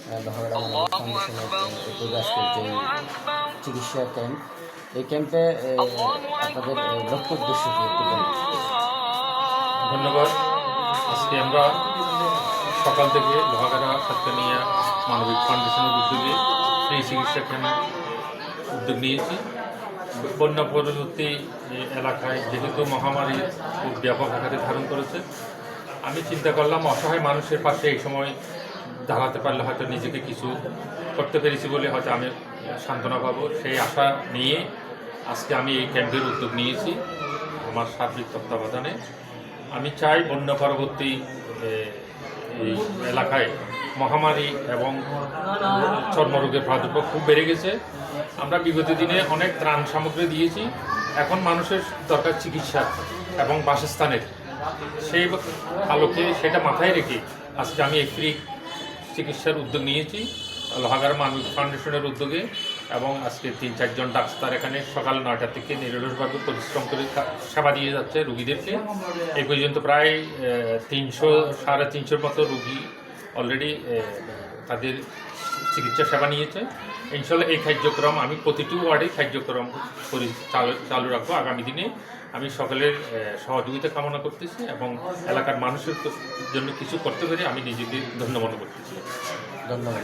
লোহাগড়া মানবিক ফাউন্ডেশনের আজকের যে চিকিৎসা ক্যাম্প, এই ক্যাম্পে আপনাদের লক্ষ্য উদ্দেশ্য কি একটু বলুন। ধন্যবাদ। আজকে আমরা সকাল থেকে লোহাগড়া সাতকানিয়া মানবিক ফাউন্ডেশনের উদ্যোগে ফ্রি চিকিৎসা ক্যাম্প উদ্যোগ নিয়েছি। বন্যা পরবর্তী এলাকায় যেহেতু মহামারী খুব ব্যাপক আকারে ধারণ করেছে, আমি চিন্তা করলাম অসহায় মানুষের পাশে এই সময় দাঁড়াতে পারলে হয়তো নিজেকে কিছু করতে পেরেছি বলে হয়তো আমি সান্ত্বনা পাবো। সেই আশা নিয়ে আজকে আমি এই ক্যাম্পের উদ্যোগ নিয়েছি আমার সার্বিক তত্ত্বাবধানে। আমি চাই বন্যা পরবর্তী এই এলাকায় মহামারী এবং চর্মরোগের প্রাদুর্ভাব খুব বেড়ে গেছে। আমরা বিগত দিনে অনেক ত্রাণ সামগ্রী দিয়েছি, এখন মানুষের দরকার চিকিৎসা এবং বাসস্থানের। সেই আলোকে সেটা মাথায় রেখে আজকে আমি এই ফ্রি চিকিৎসার উদ্যোগ নিয়েছি লোহাগড়া মানবিক ফাউন্ডেশনের উদ্যোগে। এবং আজকে 3-4 জন ডাক্তার এখানে সকাল 9টা থেকে নিরলসভাবে পরিশ্রম করে সেবা দিয়ে যাচ্ছে রুগীদেরকে। এই পর্যন্ত প্রায় 300-350 মতো রুগী অলরেডি তাদের চিকিৎসা সেবা নিয়েছে। ইনশাল্লাহ এই কার্যক্রম আমি প্রতিটি ওয়ার্ডে কার্যক্রম চালু রাখবো আগামী দিনে। আমি সকলের সহযোগিতা কামনা করতেছি এবং এলাকার মানুষের জন্য কিছু করতে পেরে আমি নিজেকে ধন্য মনে করতেছি। ধন্যবাদ।